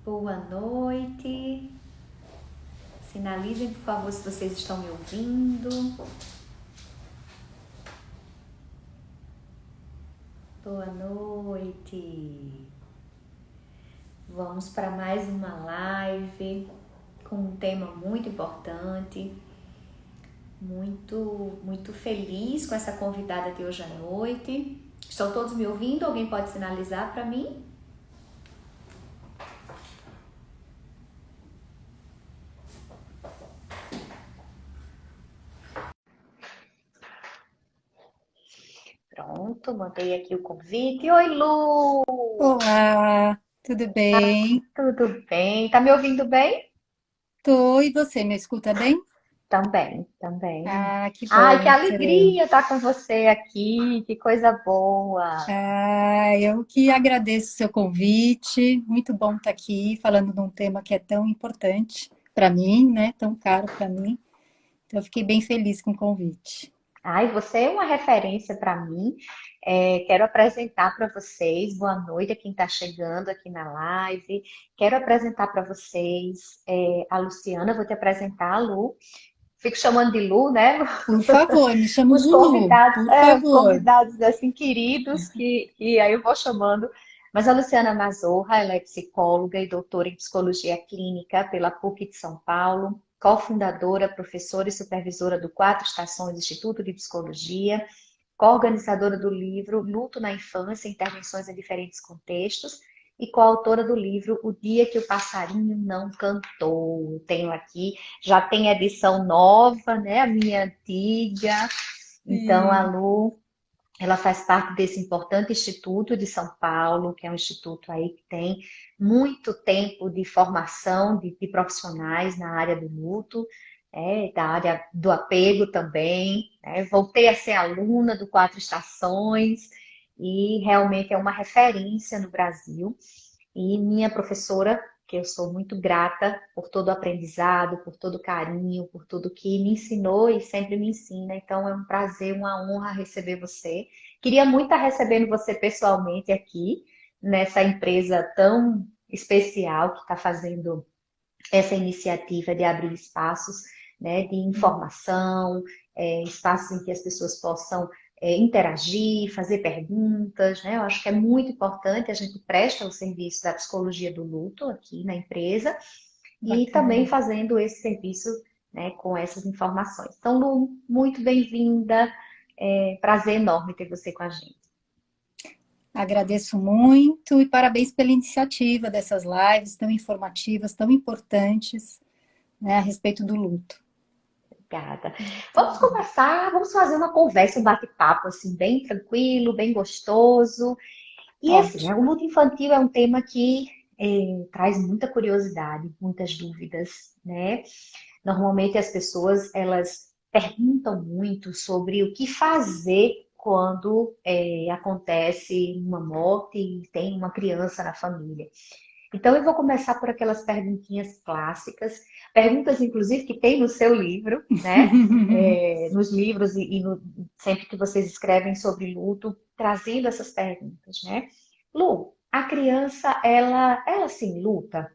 Boa noite. Sinalizem, por favor, se vocês estão me ouvindo. Boa noite. Vamos para mais uma live com um tema muito importante. Muito feliz com essa convidada de hoje à noite. Estão todos me ouvindo? Alguém pode sinalizar para mim? Pronto, mandei aqui o convite. Oi, Lu! Olá, tudo bem? Tudo bem? Tá me ouvindo bem? Tô, e você, me escuta bem? Também. Ah, que Ai, bom, que então. alegria estar com você aqui, que coisa boa. Eu que agradeço o seu convite. Muito bom estar aqui falando de um tema que é tão importante para mim, né? Tão caro para mim. Então, eu fiquei bem feliz com o convite. Ai, você é uma referência para mim. Quero apresentar para vocês, boa noite a quem está chegando aqui na live. Quero apresentar para vocês a Luciana, vou te apresentar a Lu. Fico chamando de Lu, né? Por favor, me chamo Os de Lu, convidados, por os favor. convidados assim queridos que aí eu vou chamando. Mas a Luciana Mazorra, ela é psicóloga e doutora em psicologia clínica pela PUC de São Paulo, cofundadora, professora e supervisora do Quatro Estações Instituto de Psicologia, coorganizadora do livro Luto na Infância, Intervenções em Diferentes Contextos e coautora do livro O Dia que o Passarinho Não Cantou. Tenho aqui, já tem edição nova, né? A minha antiga. Então, a Sim, Lu, ela faz parte desse importante instituto de São Paulo, que é um instituto aí que tem muito tempo de formação de profissionais na área do luto, da área do apego também. Voltei a ser aluna do Quatro Estações e realmente é uma referência no Brasil. E minha professora, que eu sou muito grata por todo o aprendizado, por todo o carinho, por tudo que me ensinou e sempre me ensina. Então é um prazer, uma honra receber você. Queria muito estar recebendo você pessoalmente aqui, nessa empresa tão especial que está fazendo essa iniciativa de abrir espaços, né, de sim, informação, espaços em que as pessoas possam interagir, fazer perguntas, né? Eu acho que é muito importante, a gente presta o serviço da psicologia do luto aqui na empresa e também bacana. fazendo esse serviço, né, com essas informações. Então, Lu, muito bem-vinda, prazer enorme ter você com a gente. Agradeço muito e parabéns pela iniciativa dessas lives tão informativas, tão importantes, né, a respeito do luto. Obrigada. Muito Vamos bom. conversar, vamos fazer uma conversa, um bate-papo assim, bem tranquilo, bem gostoso. E assim, né, Ótimo. o luto infantil é um tema que traz muita curiosidade, muitas dúvidas, né? Normalmente as pessoas elas perguntam muito sobre o que fazer quando acontece uma morte e tem uma criança na família. Então eu vou começar por aquelas perguntinhas clássicas, perguntas inclusive que tem no seu livro, né? Nos livros sempre que vocês escrevem sobre luto, trazendo essas perguntas, né? Lu, a criança, ela sim luta?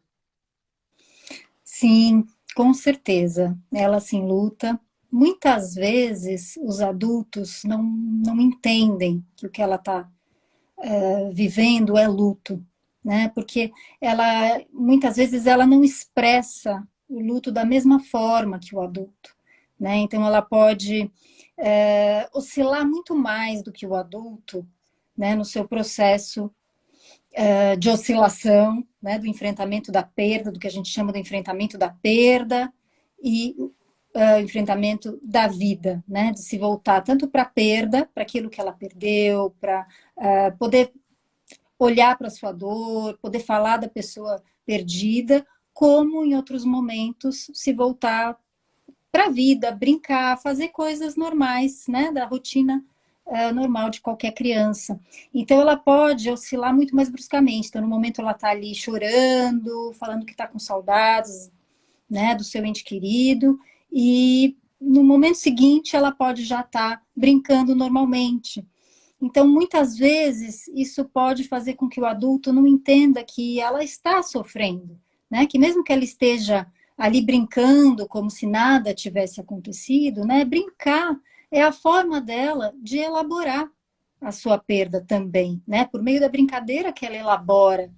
Sim, com certeza. Ela sim luta. Muitas vezes os adultos não entendem que o que ela está vivendo é luto, né? Porque ela muitas vezes ela não expressa o luto da mesma forma que o adulto, né? Então ela pode oscilar muito mais do que o adulto, né? No seu processo de oscilação, né, do enfrentamento da perda, do que a gente chama do enfrentamento da perda e enfrentamento da vida, né, de se voltar tanto para a perda, para aquilo que ela perdeu, para poder olhar para a sua dor, poder falar da pessoa perdida, como em outros momentos se voltar para a vida, brincar, fazer coisas normais, né, da rotina normal de qualquer criança. Então, ela pode oscilar muito mais bruscamente. Então, no momento, ela está ali chorando, falando que está com saudades, né, do seu ente querido, e no momento seguinte, ela pode já estar brincando normalmente. Então, muitas vezes, isso pode fazer com que o adulto não entenda que ela está sofrendo, né? Que mesmo que ela esteja ali brincando como se nada tivesse acontecido, né? Brincar é a forma dela de elaborar a sua perda também, né? Por meio da brincadeira que ela elabora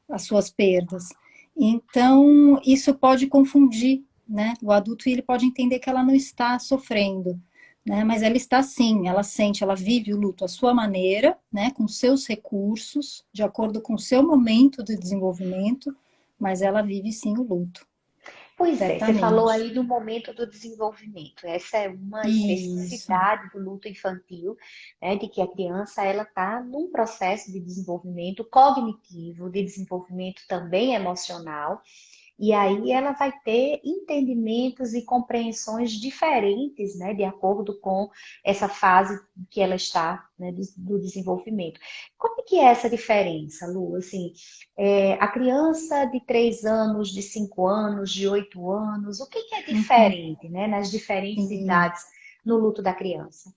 as suas perdas. Então, isso pode confundir, né? O adulto, ele pode entender que ela não está sofrendo, né? Mas ela está sim, ela sente, ela vive o luto à sua maneira, né? Com seus recursos, de acordo com o seu momento de desenvolvimento, mas ela vive sim o luto, Pois é, você falou certamente. aí do momento do desenvolvimento. Essa é uma Isso. especificidade do luto infantil, né, de que a criança ela está num processo de desenvolvimento cognitivo, de desenvolvimento também emocional, e aí ela vai ter entendimentos e compreensões diferentes, né, de acordo com essa fase que ela está, né, do desenvolvimento. Como é que é essa diferença, Lu? Assim, a criança de 3 anos, de 5 anos, de 8 anos, o que é Uhum. diferente, né, nas diferentes Sim. idades no luto da criança?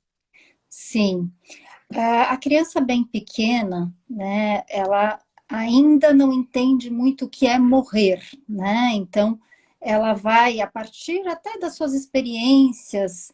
Sim. A criança bem pequena, né, ela ainda não entende muito o que é morrer, né? Então, ela vai, a partir até das suas experiências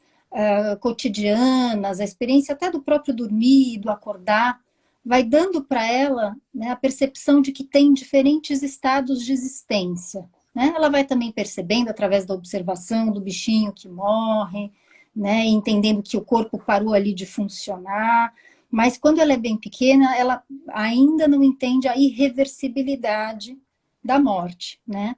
cotidianas, a experiência até do próprio dormir, do acordar, vai dando para ela, né, a percepção de que tem diferentes estados de existência, né? Ela vai também percebendo através da observação do bichinho que morre, né, entendendo que o corpo parou ali de funcionar, mas quando ela é bem pequena, ela ainda não entende a irreversibilidade da morte, né?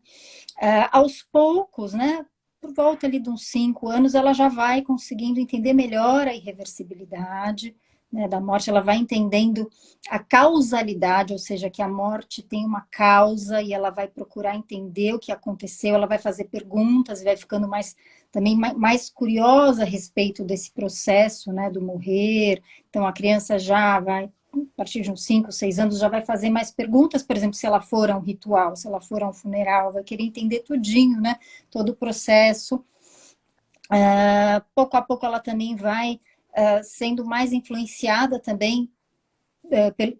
Aos poucos, né? Por volta ali de uns 5 anos, ela já vai conseguindo entender melhor a irreversibilidade, né, da morte, ela vai entendendo a causalidade, ou seja, que a morte tem uma causa e ela vai procurar entender o que aconteceu, ela vai fazer perguntas e vai ficando também mais curiosa a respeito desse processo, né, do morrer. Então a criança já vai, a partir de uns 5, 6 anos, já vai fazer mais perguntas, por exemplo, se ela for a um ritual, se ela for a um funeral, vai querer entender tudinho, né, todo o processo. Pouco a pouco ela também vai sendo mais influenciada também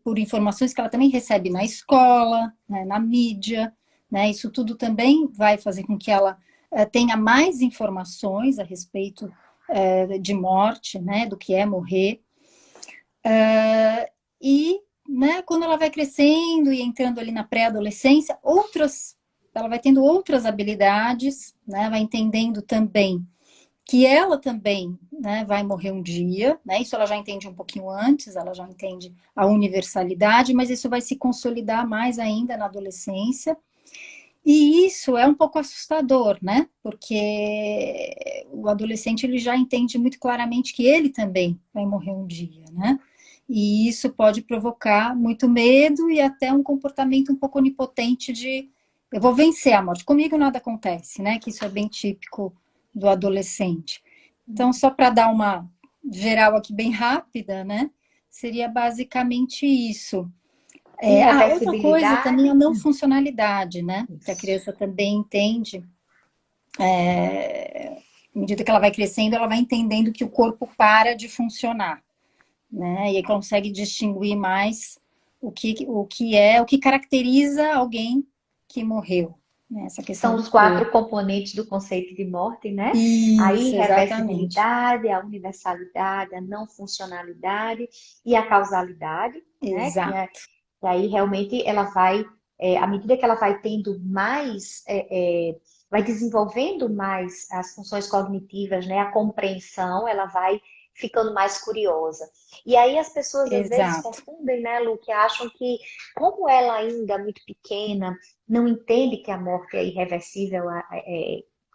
por informações que ela também recebe na escola, né, na mídia, né? Isso tudo também vai fazer com que ela tenha mais informações a respeito de morte, né, do que é morrer. E, né, quando ela vai crescendo e entrando ali na pré-adolescência, ela vai tendo outras habilidades, né, vai entendendo também que ela também, né, vai morrer um dia, né? Isso ela já entende um pouquinho antes, ela já entende a universalidade, mas isso vai se consolidar mais ainda na adolescência. E isso é um pouco assustador, né? Porque o adolescente ele já entende muito claramente que ele também vai morrer um dia, né? E isso pode provocar muito medo e até um comportamento um pouco onipotente de eu vou vencer a morte. Comigo nada acontece, né? Que isso é bem típico do adolescente. Então, só para dar uma geral aqui bem rápida, né? Seria basicamente isso. Outra coisa também é a Irreversibilidade? não funcionalidade, né? Que a Isso. criança também entende, à medida que ela vai crescendo, ela vai entendendo que o corpo para de funcionar, né? E aí consegue distinguir mais o que caracteriza alguém que morreu, né? Essa questão São do os 4 corpo. componentes do conceito de morte, né? A Isso, exatamente. irreversibilidade, a universalidade, a não funcionalidade e a causalidade, né? Exato. E aí realmente ela vai, à medida que ela vai tendo mais, vai desenvolvendo mais as funções cognitivas, né? A compreensão, ela vai ficando mais curiosa. E aí as pessoas às vezes Exato. confundem, né, Lu, que acham que como ela ainda é muito pequena, não entende que a morte é irreversível,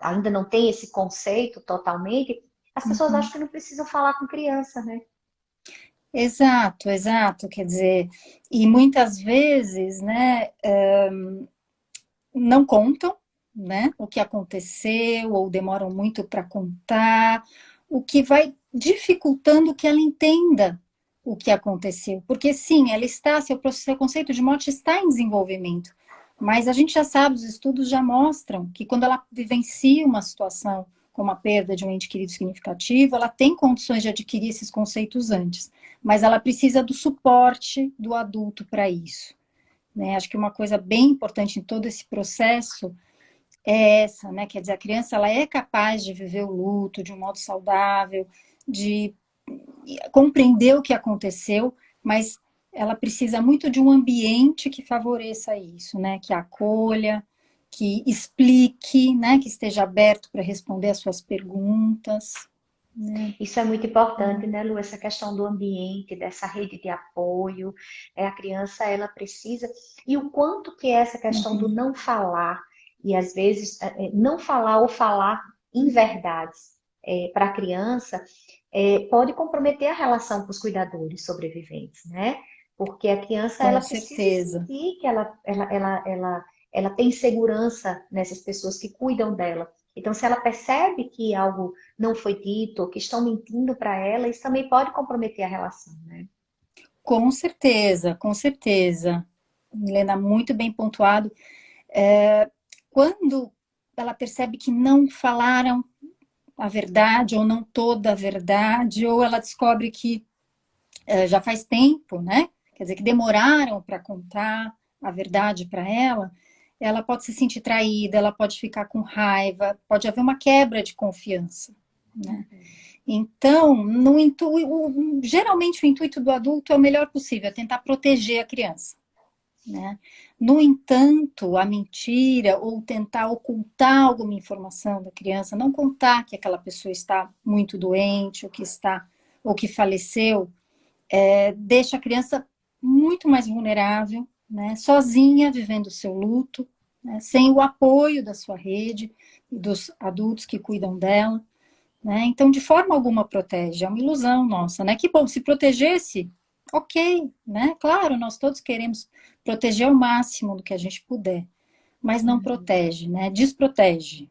ainda não tem esse conceito totalmente, as pessoas acham Uhum. que não precisam falar com criança, né? Exato, exato. Quer dizer, e muitas vezes, né, não contam, né, o que aconteceu, ou demoram muito para contar, o que vai dificultando que ela entenda o que aconteceu. Porque sim, ela está, seu conceito de morte está em desenvolvimento, mas a gente já sabe, os estudos já mostram que quando ela vivencia uma situação como a perda de um ente querido significativo, ela tem condições de adquirir esses conceitos antes, mas ela precisa do suporte do adulto para isso, né? Acho que uma coisa bem importante em todo esse processo é essa, né? Quer dizer, a criança ela é capaz de viver o luto de um modo saudável, de compreender o que aconteceu, mas ela precisa muito de um ambiente que favoreça isso, né? Que acolha, que explique, né? Que esteja aberto para responder as suas perguntas, né? Isso é muito importante, né, Lu? Essa questão do ambiente, dessa rede de apoio. A criança, ela precisa. E o quanto que é essa questão do Uhum. não falar, e às vezes não falar ou falar inverdades para a criança, pode comprometer a relação com os cuidadores sobreviventes, né? Porque a criança, Com ela precisa certeza. sentir que ela tem segurança nessas pessoas que cuidam dela. Então, se ela percebe que algo não foi dito, ou que estão mentindo para ela, isso também pode comprometer a relação, né? Com certeza, com certeza. Milena, muito bem pontuado. Quando ela percebe que não falaram a verdade, ou não toda a verdade, ou ela descobre que já faz tempo, né? Quer dizer, que demoraram para contar a verdade para ela pode se sentir traída, ela pode ficar com raiva, pode haver uma quebra de confiança, né? Então, geralmente o intuito do adulto é o melhor possível, é tentar proteger a criança, né? No entanto, a mentira ou tentar ocultar alguma informação da criança, não contar que aquela pessoa está muito doente, ou que faleceu, deixa a criança muito mais vulnerável, né? Sozinha, vivendo o seu luto, né? Sem o apoio da sua rede, dos adultos que cuidam dela. Né? Então, de forma alguma protege, é uma ilusão nossa, né? Que bom, se protegesse, ok, né? Claro, nós todos queremos proteger ao máximo do que a gente puder, mas não protege, né? Desprotege.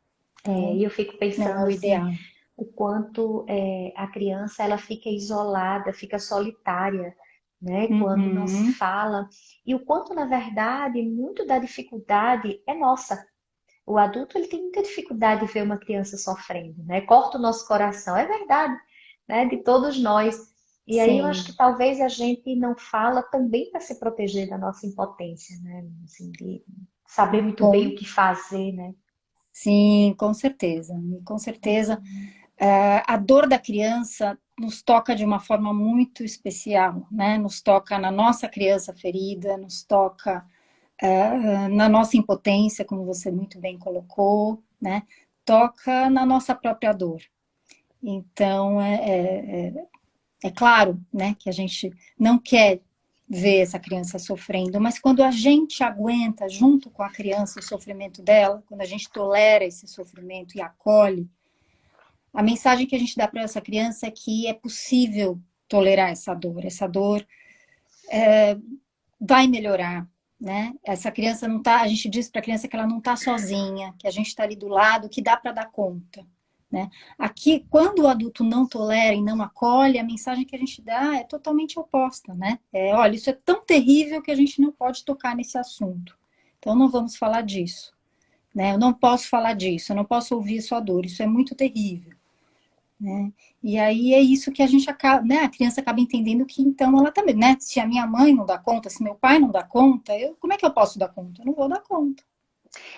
E Então, eu fico não é pensando o assim, ideal. o quanto a criança ela fica isolada, fica solitária, né? Quando não se Uhum, fala, e o quanto, na verdade, muito da dificuldade é nossa. O adulto ele tem muita dificuldade de ver uma criança sofrendo, né? Corta o nosso coração, é verdade, né? De todos nós. E aí eu acho que sim, talvez a gente não fala também para se proteger da nossa impotência, né? Assim, de saber muito bem o com, que fazer, né? sim, com certeza. E com certeza, a dor da criança nos toca de uma forma muito especial, né? Nos toca na nossa criança ferida, nos toca na nossa impotência, como você muito bem colocou, né? Toca na nossa própria dor. Então, é claro, né, que a gente não quer ver essa criança sofrendo, mas quando a gente aguenta junto com a criança o sofrimento dela, quando a gente tolera esse sofrimento e acolhe, a mensagem que a gente dá para essa criança é que é possível tolerar essa dor vai melhorar, né? Essa criança não tá, a gente diz para a criança que ela não está sozinha, que a gente está ali do lado, que dá para dar conta, né? Aqui, quando o adulto não tolera e não acolhe, a mensagem que a gente dá é totalmente oposta, né? Olha, isso é tão terrível que a gente não pode tocar nesse assunto. Então não vamos falar disso, né? Eu não posso falar disso, eu não posso ouvir sua dor, isso é muito terrível. Né? E aí é isso que a gente acaba, né? A criança acaba entendendo que então ela também, né? Se a minha mãe não dá conta, se meu pai não dá conta, como é que eu posso dar conta? Eu não vou dar conta.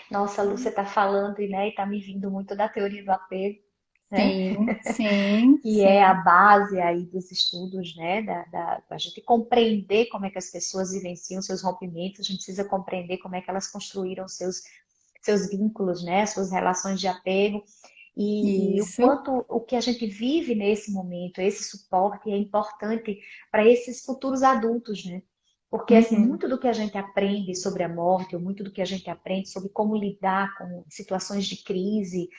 Nossa, Lu, você está falando, né, e está me vindo muito da teoria do apego, né? Sim, sim, Que é a sim. base aí dos estudos, né, a gente compreender como é que as pessoas vivenciam seus rompimentos, a gente precisa compreender como é que elas construíram seus vínculos, né, suas relações de apego, e o Isso. quanto o que a gente vive nesse momento, esse suporte é importante para esses futuros adultos, né? Porque, assim, Uhum, muito do que a gente aprende sobre a morte, ou muito do que a gente aprende sobre como lidar com situações de crise,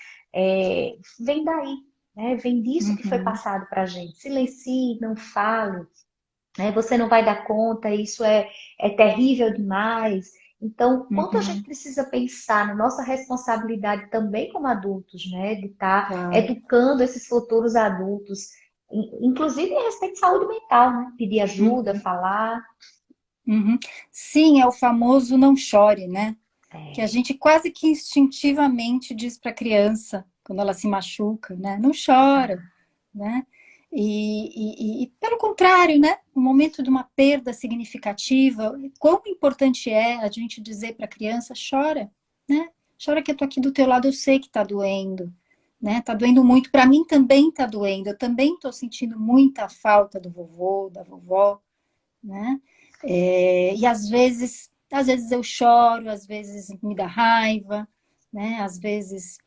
vem daí, né? Vem disso que foi uhum, passado para a gente. Silencie, não fale, né? Você não vai dar conta, isso é terrível demais. Então, quanto a gente uhum, precisa pensar na nossa responsabilidade também como adultos, né? De estar claro. educando esses futuros adultos, inclusive a respeito de saúde mental, né? Pedir ajuda, Uhum, falar. uhum. Sim, é o famoso não chore, né? Que a É, gente quase que instintivamente diz para a criança, quando ela se machuca, né? Não chora, né? E pelo contrário, né? No momento de uma perda significativa, quão importante é a gente dizer para a criança, chora, né? Chora que eu tô aqui do teu lado, eu sei que tá doendo, né? Tá doendo muito, para mim também tá doendo, eu também tô sentindo muita falta do vovô, da vovó, né? E às vezes eu choro, às vezes me dá raiva, né? Às vezes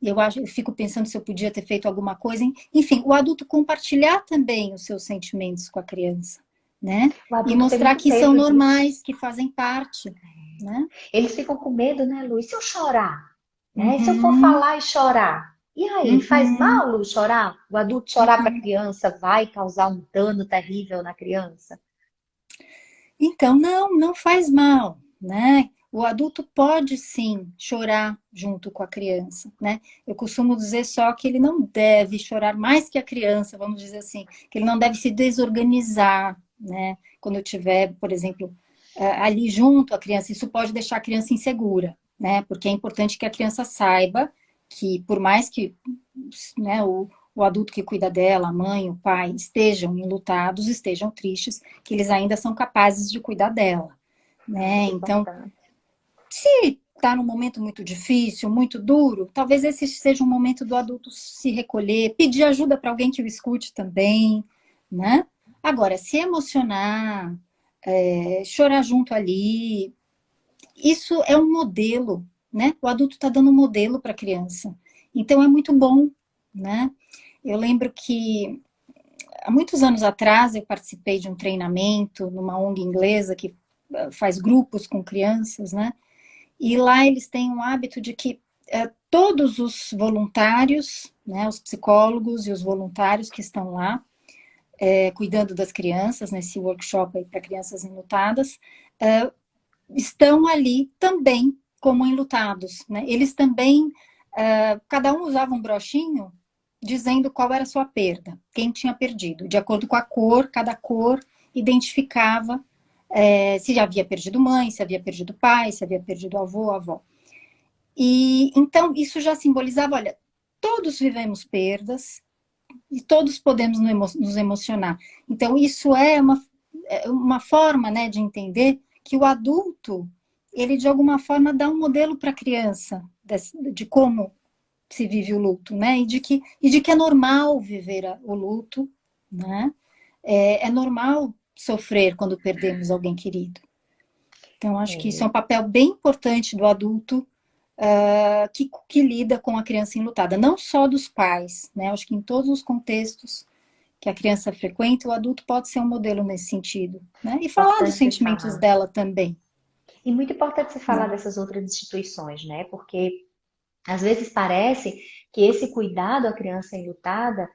eu fico pensando se eu podia ter feito alguma coisa. Enfim, o adulto compartilhar também os seus sentimentos com a criança, né? O E adulto tem mostrar muito que são medo disso. normais, que fazem parte, né? Eles ficam com medo, né, Lu? E se eu chorar? Né? E se eu for Uhum, falar e chorar? E aí, faz uhum, mal, Lu, chorar? O adulto chorar para a uhum. criança vai causar um dano terrível na criança? Então, não faz mal, né? O adulto pode sim chorar junto com a criança, né? Eu costumo dizer só que ele não deve chorar mais que a criança, vamos dizer assim, que ele não deve se desorganizar, né? Quando eu tiver, por exemplo, ali junto à criança, isso pode deixar a criança insegura, né? Porque é importante que a criança saiba que, por mais que, né, o adulto que cuida dela, a mãe, o pai, estejam enlutados, estejam tristes, que eles ainda são capazes de cuidar dela, É né? muito Então, importante. se está num momento muito difícil, muito duro, talvez esse seja um momento do adulto se recolher, pedir ajuda para alguém que o escute também, né? Agora, se emocionar, chorar junto ali, isso é um modelo, né? O adulto está dando um modelo para a criança. Então, é muito bom, né? Eu lembro que há muitos anos atrás eu participei de um treinamento numa ONG inglesa que faz grupos com crianças, né? E lá eles têm um hábito de que todos os voluntários, né, os psicólogos e os voluntários que estão lá cuidando das crianças nesse workshop para crianças enlutadas, estão ali também como enlutados, né? Eles também, cada um usava um brochinho dizendo qual era a sua perda, quem tinha perdido. De acordo com a cor, cada cor identificava se havia perdido mãe, se havia perdido pai, se havia perdido avô, avó. E então isso já simbolizava, olha, todos vivemos perdas e todos podemos nos emocionar. Então isso é uma forma, né, de entender que o adulto, ele de alguma forma dá um modelo para a criança de como se vive o luto, né? E de que é normal viver o luto, né? É normal sofrer quando perdemos alguém querido. Então, acho que isso é um É, papel bem importante do adulto que lida com a criança enlutada, não só dos pais, né? Acho que em todos os contextos que a criança frequenta, o adulto pode ser um modelo nesse sentido, né? E falar dos importante você sentimentos falar. dela também, E muito importante você falar né? dessas outras instituições, né? Porque às vezes parece que esse cuidado à criança enlutada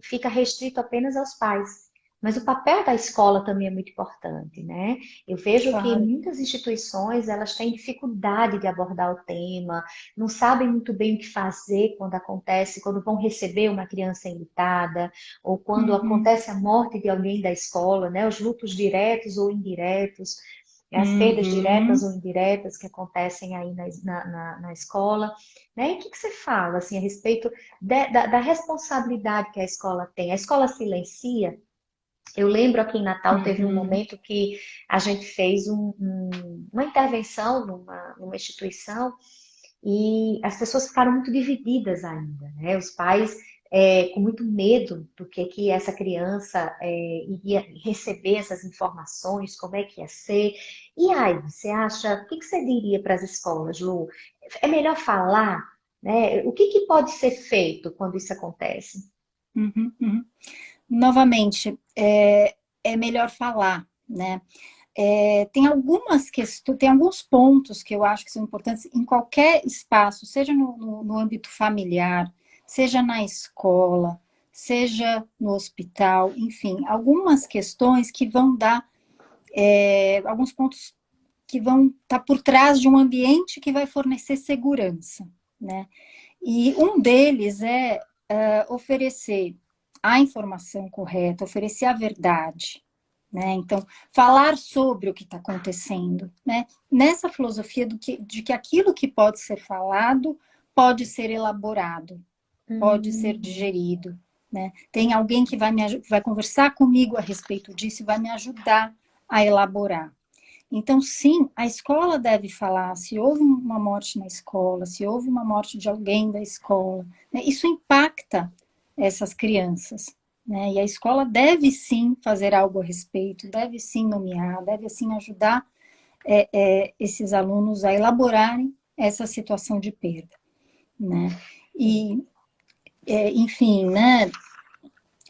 fica restrito apenas aos pais. Mas o papel da escola também é muito importante, né? Eu vejo que Claro. muitas instituições elas têm dificuldade de abordar o tema, não sabem muito bem o que fazer quando acontece, quando vão receber uma criança enlutada, ou quando Uhum, acontece a morte de alguém da escola, né? Os lutos diretos ou indiretos, as perdas diretas uhum. ou indiretas que acontecem aí na escola, né? E o que, que você fala assim, a respeito da responsabilidade que a escola tem? A escola silencia? Eu lembro aqui em Natal teve um Uhum, momento que a gente fez uma intervenção numa instituição e as pessoas ficaram muito divididas ainda, né? Os pais com muito medo do que essa criança iria receber essas informações, como é que ia ser. E aí, você acha, o que que você diria para as escolas, Lu? É melhor falar, né? O que que pode ser feito quando isso acontece? uhum, uhum. Novamente, é melhor falar, né? Tem algumas questões, tem alguns pontos que eu acho que são importantes em qualquer espaço, seja no âmbito familiar, seja na escola, seja no hospital, enfim, algumas questões que vão dar, alguns pontos que vão estar por trás de um ambiente que vai fornecer segurança, né? E um deles é oferecer a informação correta, oferecer a verdade, né? Então, falar sobre o que está acontecendo, né? Nessa filosofia de que aquilo que pode ser falado pode ser elaborado, pode ser digerido, né? Tem alguém que vai conversar comigo a respeito disso e vai me ajudar a elaborar. Então, sim, a escola deve falar se houve uma morte na escola, se houve uma morte de alguém da escola, né? Isso impacta essas crianças, né? E a escola deve sim fazer algo a respeito, deve sim nomear, deve sim ajudar esses alunos a elaborarem essa situação de perda, né? E, enfim, né?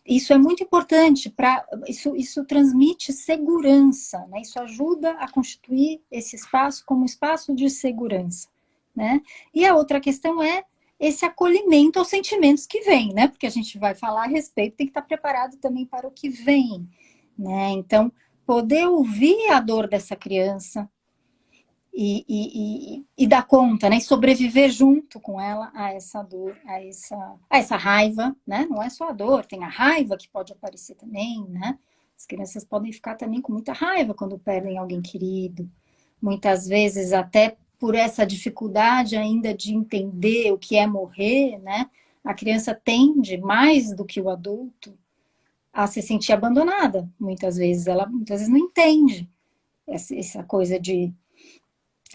Isso é muito importante para isso transmite segurança, né? Isso ajuda a constituir esse espaço como um espaço de segurança, né? E a outra questão é esse acolhimento aos sentimentos que vêm, né? Porque a gente vai falar a respeito, tem que estar preparado também para o que vem, né? Então, poder ouvir a dor dessa criança, e dar conta, né? E sobreviver junto com ela a essa dor, a essa raiva, né? Não é só a dor, tem a raiva que pode aparecer também, né? As crianças podem ficar também com muita raiva quando perdem alguém querido. Muitas vezes até por essa dificuldade ainda de entender o que é morrer, né? A criança tende, mais do que o adulto, a se sentir abandonada. Muitas vezes não entende essa coisa de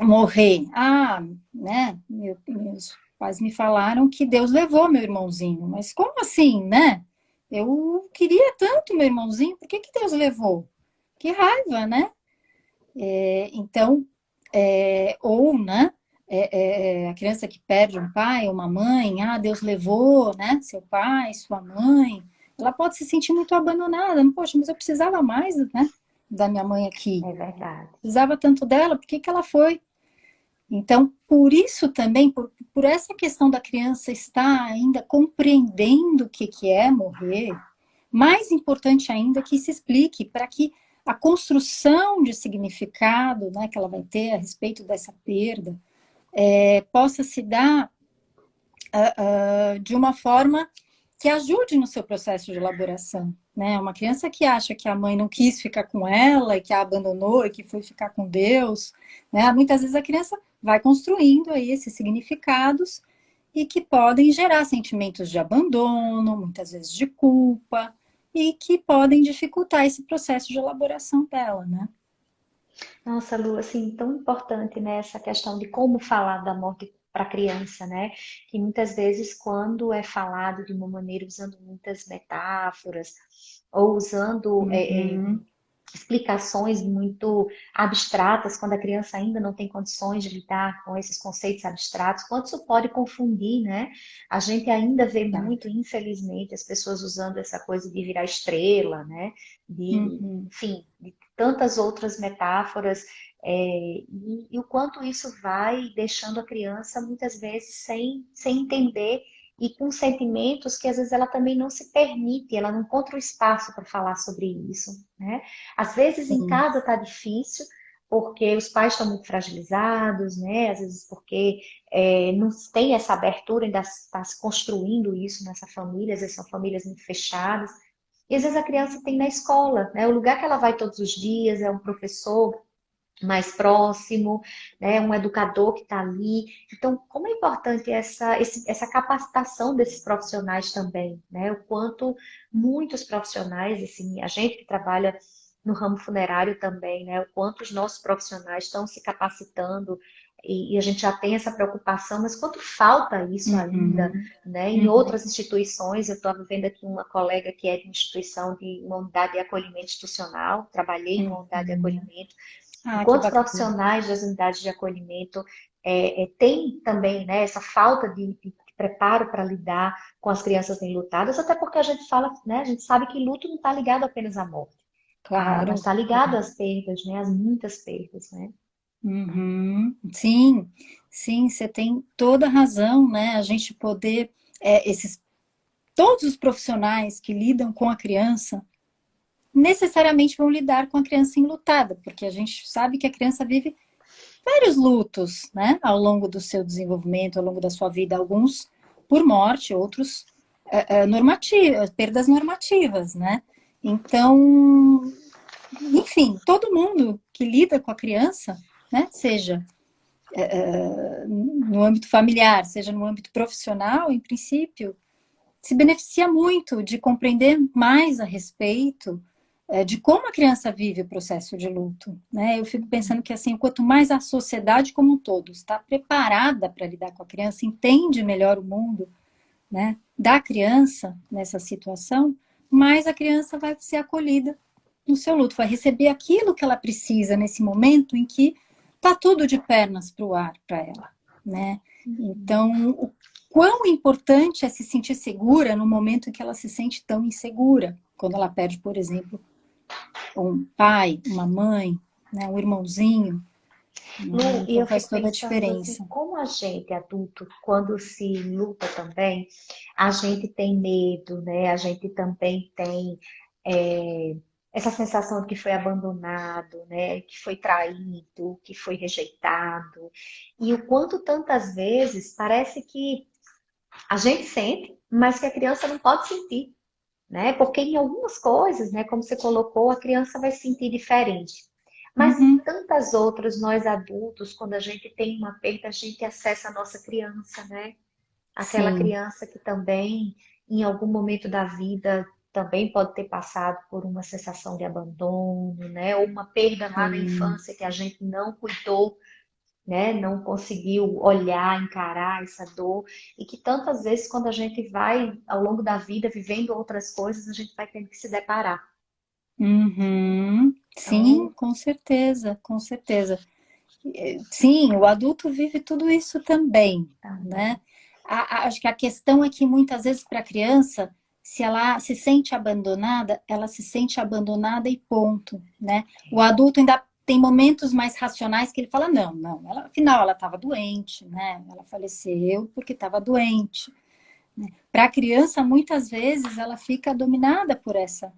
morrer. Né? Meus pais me falaram que Deus levou meu irmãozinho. Mas como assim, né? Eu queria tanto meu irmãozinho, por que Deus levou? Que raiva, né? Então, ou, né? A criança que perde um pai ou uma mãe, Deus levou, né? Seu pai, sua mãe. Ela pode se sentir muito abandonada. Poxa, mas eu precisava mais, né? Da minha mãe aqui. É verdade. Precisava tanto dela, por que ela foi? Então, por isso também, por essa questão da criança estar ainda compreendendo o que é morrer, mais importante ainda que se explique para que a construção de significado, né, que ela vai ter a respeito dessa perda possa se dar de uma forma que ajude no seu processo de elaboração. Né? Uma criança que acha que a mãe não quis ficar com ela, e que a abandonou, e que foi ficar com Deus, né? Muitas vezes a criança vai construindo aí esses significados e que podem gerar sentimentos de abandono, muitas vezes de culpa, e que podem dificultar esse processo de elaboração dela, né? Nossa, Lu, assim, tão importante, né, essa questão de como falar da morte para a criança, né? Que muitas vezes, quando é falado de uma maneira usando muitas metáforas ou usando Uhum. explicações muito abstratas, quando a criança ainda não tem condições de lidar com esses conceitos abstratos, quanto isso pode confundir, né? A gente ainda vê muito, Verdade. infelizmente, as pessoas usando essa coisa de virar estrela, né? Uhum. Enfim, de tantas outras metáforas, e o quanto isso vai deixando a criança muitas vezes sem entender e com sentimentos que às vezes ela também não se permite, ela não encontra o espaço para falar sobre isso, né? Às vezes em Sim. casa tá difícil, porque os pais estão muito fragilizados, né? Às vezes porque não tem essa abertura, ainda está se construindo isso nessa família, às vezes são famílias muito fechadas. E às vezes a criança tem na escola, né? O lugar que ela vai todos os dias é um professor mais próximo, né? Um educador que está ali. Então, como é importante essa capacitação desses profissionais também, né? O quanto muitos profissionais, assim, a gente que trabalha no ramo funerário também, né? O quanto os nossos profissionais estão se capacitando e a gente já tem essa preocupação, mas quanto falta isso ainda, Uhum. né? Em Uhum. outras instituições, eu estava vendo aqui uma colega que é de uma instituição de uma unidade de acolhimento institucional, trabalhei numa unidade de Uhum. acolhimento. Que Enquanto bacana. profissionais das unidades de acolhimento têm também, né, essa falta de preparo para lidar com as crianças enlutadas, até porque a gente fala, né, a gente sabe que luto não está ligado apenas à morte, mas Claro, está ligado claro. às perdas, né, às muitas perdas, né? Uhum. Sim, sim, você tem toda a razão, né? A gente poder, todos os profissionais que lidam com a criança, necessariamente vão lidar com a criança enlutada, porque a gente sabe que a criança vive vários lutos, né? Ao longo do seu desenvolvimento, ao longo da sua vida, alguns por morte, outros normativas, perdas normativas, né? Então, enfim, todo mundo que lida com a criança, né? Seja no âmbito familiar, seja no âmbito profissional, em princípio, se beneficia muito de compreender mais a respeito de como a criança vive o processo de luto, né? Eu fico pensando que, assim, quanto mais a sociedade como um todo está preparada para lidar com a criança, entende melhor o mundo, né, da criança nessa situação, mais a criança vai ser acolhida no seu luto, vai receber aquilo que ela precisa nesse momento em que está tudo de pernas para o ar para ela, né? Então, o quão importante é se sentir segura no momento em que ela se sente tão insegura, quando ela perde, por exemplo, um pai, uma mãe, né, um irmãozinho, né? Lu, e Então eu faz fico toda a pensando assim, diferença. como a gente adulto, quando se luta também, a gente tem medo, né? A gente também tem é, essa sensação de que foi abandonado, né? Que foi traído, que foi rejeitado. E o quanto tantas vezes parece que a gente sente, mas que a criança não pode sentir, né? Porque em algumas coisas, né, como você colocou, a criança vai sentir diferente. Mas em Uhum, tantas outras, nós adultos, quando a gente tem uma perda, a gente acessa a nossa criança, né? Aquela sim. criança que também, em algum momento da vida, também pode ter passado por uma sensação de abandono, né? Ou uma perda lá na Sim. infância que a gente não cuidou, né? Não conseguiu olhar, encarar essa dor e que tantas vezes quando a gente vai ao longo da vida vivendo outras coisas, a gente vai tendo que se deparar. Uhum. Sim, Então, com certeza, com certeza. Sim, o adulto vive tudo isso também, né? também. Acho que a questão é que muitas vezes para a criança, se ela se sente abandonada, ela se sente abandonada e ponto, né? O adulto ainda tem momentos mais racionais que ele fala, não, não, ela, afinal ela estava doente, né? Ela faleceu porque estava doente. Para a criança, muitas vezes, ela fica dominada por essa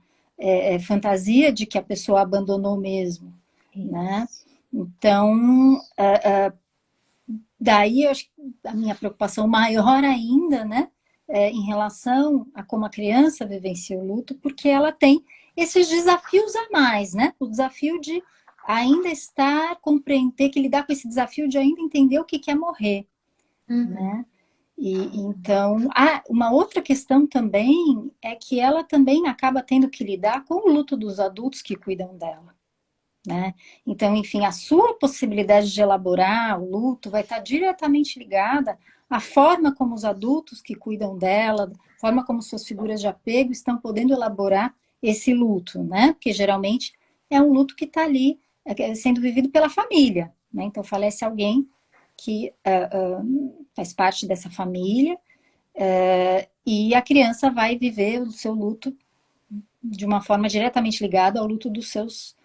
fantasia de que a pessoa abandonou mesmo, né? Isso. Então, daí eu acho que a minha preocupação maior ainda, né, em relação a como a criança vivencia o luto, porque ela tem esses desafios a mais, né? O desafio de ainda estar, compreender, que lidar com esse desafio de ainda entender o que é morrer, Uhum. né? E então, uma outra questão também é que ela também acaba tendo que lidar com o luto dos adultos que cuidam dela, né? Então, enfim, a sua possibilidade de elaborar o luto vai estar diretamente ligada à forma como os adultos que cuidam dela, a forma como suas figuras de apego estão podendo elaborar esse luto, né? Porque geralmente é um luto que está ali sendo vivido pela família, né? Então, falece alguém que faz parte dessa família, e a criança vai viver o seu luto de uma forma diretamente ligada ao luto dos seus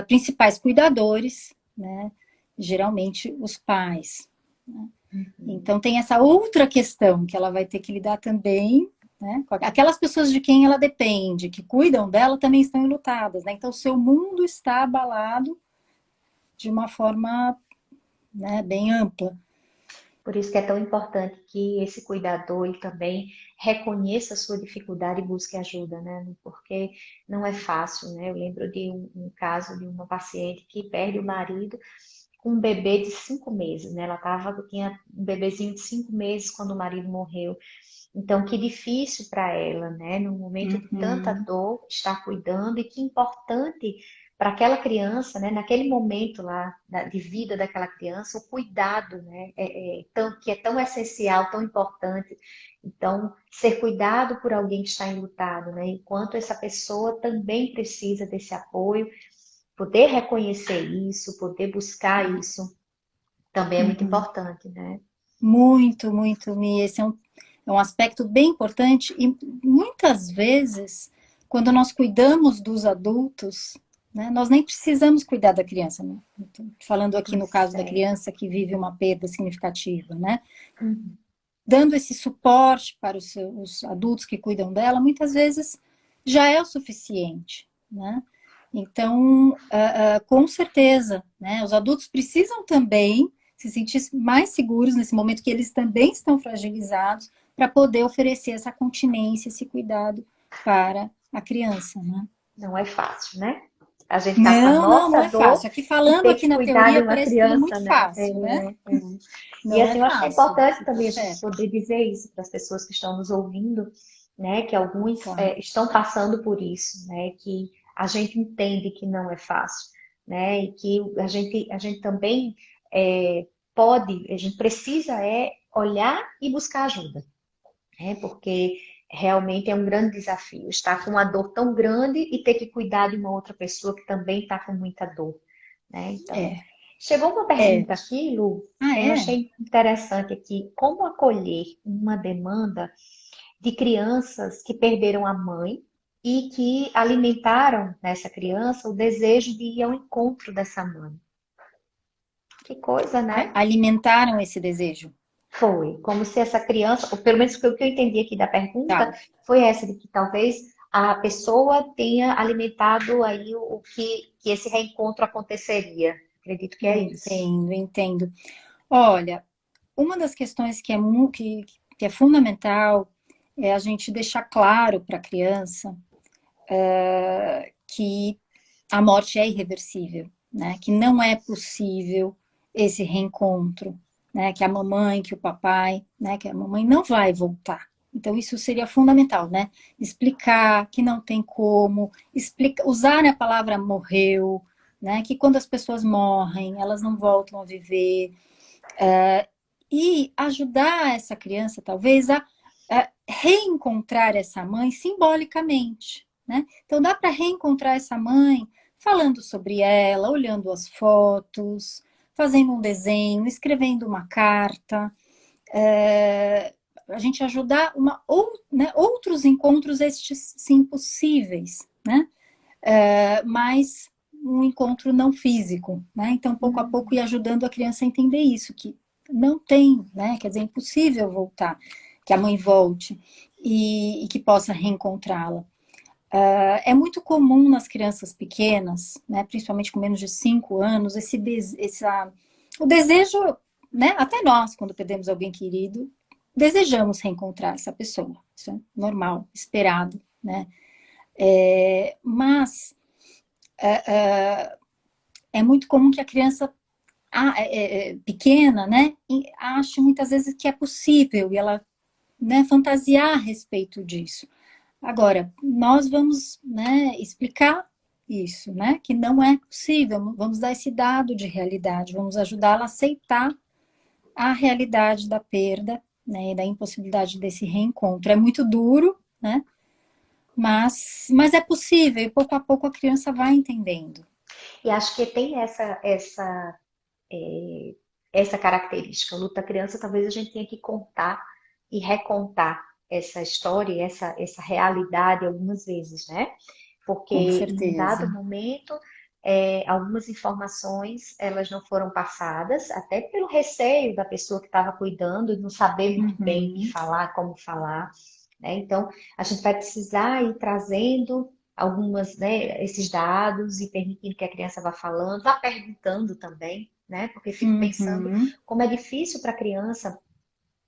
principais cuidadores, né? Geralmente os pais. Né? Uhum. Então tem essa outra questão que ela vai ter que lidar também, né? Aquelas pessoas de quem ela depende, que cuidam dela, também estão enlutadas, né? Então o seu mundo está abalado de uma forma, né, bem ampla. Por isso que é tão importante que esse cuidador ele também reconheça a sua dificuldade e busque ajuda, né? Porque não é fácil, né? Eu lembro de um caso de uma paciente que perde o marido com um bebê de 5 meses, né? Tinha um bebezinho de 5 meses quando o marido morreu. Então, que difícil para ela, né? Num momento de tanta Uhum, dor, estar cuidando e que importante para aquela criança, né? Naquele momento lá de vida daquela criança, o cuidado, né? Que é tão essencial, tão importante. Então, ser cuidado por alguém que está enlutado, né? Enquanto essa pessoa também precisa desse apoio, poder reconhecer isso, poder buscar isso, também é muito uhum. importante, né? Muito, muito, Mi. Esse é um aspecto bem importante e muitas vezes, quando nós cuidamos dos adultos, né, nós nem precisamos cuidar da criança. Né? Falando aqui no Pois caso da é. criança que vive uma perda significativa, né? Uhum. Dando esse suporte para os adultos que cuidam dela, muitas vezes já é o suficiente, né? Então, com certeza, né, os adultos precisam também se sentir mais seguros nesse momento que eles também estão fragilizados para poder oferecer essa continência, esse cuidado para a criança, né? Não é fácil, né? A gente está com a Não, não, não nossa é dor fácil. Aqui e falando ter aqui que na cuidar de teoria uma parece tudo criança, muito né? fácil, né? E Não é assim, eu acho que é fácil, importante se também a tiver, gente poder dizer isso para as pessoas que estão nos ouvindo, né? Que alguns claro. estão passando por isso, né? Que a gente entende que não é fácil, né? E que a gente também a gente precisa olhar e buscar ajuda, né? Porque realmente é um grande desafio estar com uma dor tão grande e ter que cuidar de uma outra pessoa que também está com muita dor, né? Então, É, chegou uma é. pergunta aqui, Lu, Ah, eu é? achei interessante aqui, como acolher uma demanda de crianças que perderam a mãe e que alimentaram nessa criança o desejo de ir ao encontro dessa mãe. Que coisa, né? Alimentaram esse desejo. Foi, como se essa criança, ou pelo menos o que eu entendi aqui da pergunta, Tá. foi essa, de que talvez a pessoa tenha alimentado aí que esse reencontro aconteceria. Acredito que é isso. Entendo, entendo. Olha, uma das questões que é fundamental é a gente deixar claro para a criança que a morte é irreversível, né? Que não é possível esse reencontro, né? Que a mamãe, que o papai, né? Que a mamãe não vai voltar. Então isso seria fundamental, né? Explicar que não tem como, usar a palavra morreu, né? Que quando as pessoas morrem, elas não voltam a viver, e ajudar essa criança, talvez, a reencontrar essa mãe simbolicamente, né? Então, dá para reencontrar essa mãe falando sobre ela, olhando as fotos, fazendo um desenho, escrevendo uma carta, a gente ajudar né, outros encontros, estes sim possíveis, né? Mas um encontro não físico, né? Então, pouco a pouco, ir ajudando a criança a entender isso, que não tem, né? Quer dizer, é impossível voltar, que a mãe volte e que possa reencontrá-la. É muito comum nas crianças pequenas, né? Principalmente com menos de 5 anos, o desejo, né? Até nós, quando perdemos alguém querido, desejamos reencontrar essa pessoa. Isso é normal, esperado, né? Mas é muito comum que a criança pequena, né, ache muitas vezes que é possível e ela, né, fantasiar a respeito disso. Agora, nós vamos, né, explicar isso, né, que não é possível, vamos dar esse dado de realidade, vamos ajudá-la a aceitar a realidade da perda, né, e da impossibilidade desse reencontro. É muito duro, né, mas é possível e pouco a pouco a criança vai entendendo. E acho que tem essa característica. O luta criança, talvez a gente tenha que contar e recontar essa história, essa realidade algumas vezes, né? Porque Com em um dado certeza. momento, algumas informações elas não foram passadas, até pelo receio da pessoa que estava cuidando, de não saber muito bem o que Uhum. falar, como falar, né? Então, a gente vai precisar ir trazendo algumas, né, esses dados e permitindo que a criança vá falando, vá perguntando também, né? Porque fico pensando Uhum. como é difícil para a criança,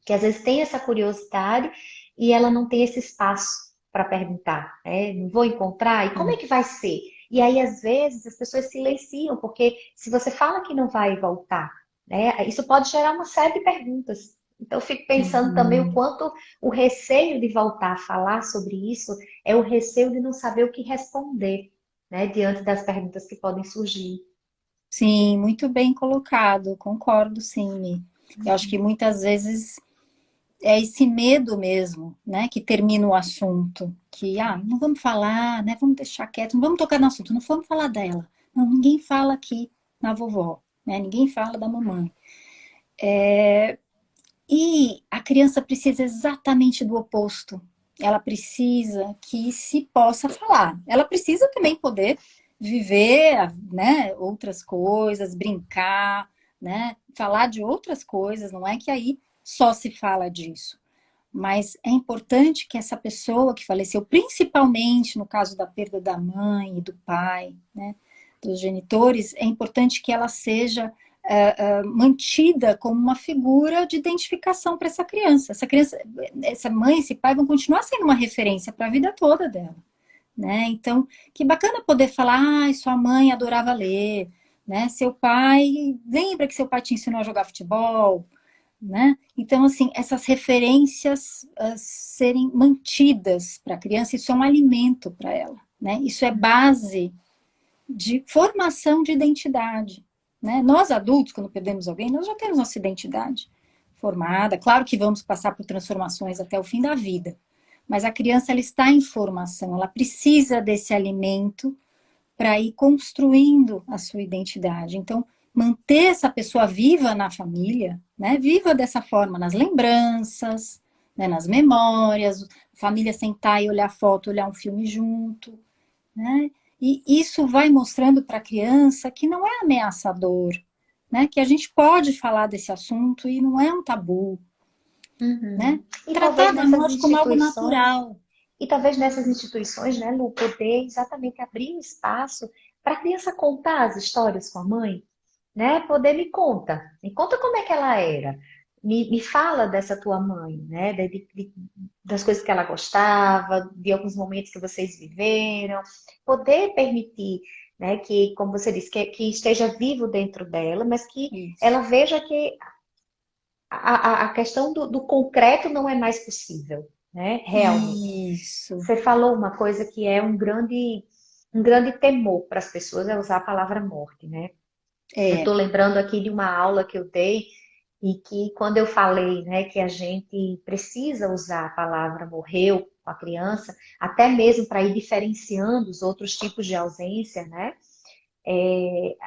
que às vezes tem essa curiosidade e ela não tem esse espaço para perguntar, né? Não vou encontrar, e como é que vai ser? E aí, às vezes, as pessoas silenciam, porque se você fala que não vai voltar, né, isso pode gerar uma série de perguntas. Então, eu fico pensando também o Uhum. quanto o receio de voltar a falar sobre isso é o receio de não saber o que responder, né, diante das perguntas que podem surgir. Sim, muito bem colocado, concordo, sim, Mi. Eu acho que muitas vezes é esse medo mesmo, né, que termina o assunto, que, não vamos falar, né, vamos deixar quieto, não vamos tocar no assunto, não vamos falar dela. Não, ninguém fala aqui na vovó, né, ninguém fala da mamãe. E a criança precisa exatamente do oposto. Ela precisa que se possa falar. Ela precisa também poder viver, né, outras coisas, brincar, né, falar de outras coisas. Não é que aí só se fala disso. Mas é importante que essa pessoa que faleceu, principalmente no caso da perda da mãe e do pai, né, dos genitores, é importante que ela seja mantida como uma figura de identificação para essa criança. Essa criança, essa mãe, esse pai vão continuar sendo uma referência para a vida toda dela. né? Então, que bacana poder falar, ai, sua mãe adorava ler, né? Seu pai, lembra que seu pai te ensinou a jogar futebol, né? Então, assim, essas referências serem mantidas para a criança, isso é um alimento para ela, né? Isso é base de formação de identidade, né? Nós adultos, quando perdemos alguém, nós já temos nossa identidade formada. Claro que vamos passar por transformações até o fim da vida, mas a criança ela está em formação, ela precisa desse alimento para ir construindo a sua identidade. Então, manter essa pessoa viva na família, né? Viva dessa forma, nas lembranças, né? Nas memórias, família sentar e olhar foto, olhar um filme junto, né? E isso vai mostrando para a criança que não é ameaçador, né? Que a gente pode falar desse assunto e não é um tabu, né? Uhum. E Tratar talvez da nessas morte como algo instituições, natural. né, Lu, poder exatamente abrir um espaço para a criança contar as histórias com a mãe, né? Poder me conta como é que ela era, me fala dessa tua mãe, né? Das coisas que ela gostava, de alguns momentos que vocês viveram, poder permitir, né, que, como você disse, que esteja vivo dentro dela, mas que Isso. ela veja que a questão do concreto não é mais possível, né? Realmente. Isso. Você falou uma coisa que é um grande temor para as pessoas é usar a palavra morte, né? Eu É. estou lembrando aqui de uma aula que eu dei e que quando eu falei, né, que a gente precisa usar a palavra morreu com a criança, até mesmo para ir diferenciando os outros tipos de ausência, né?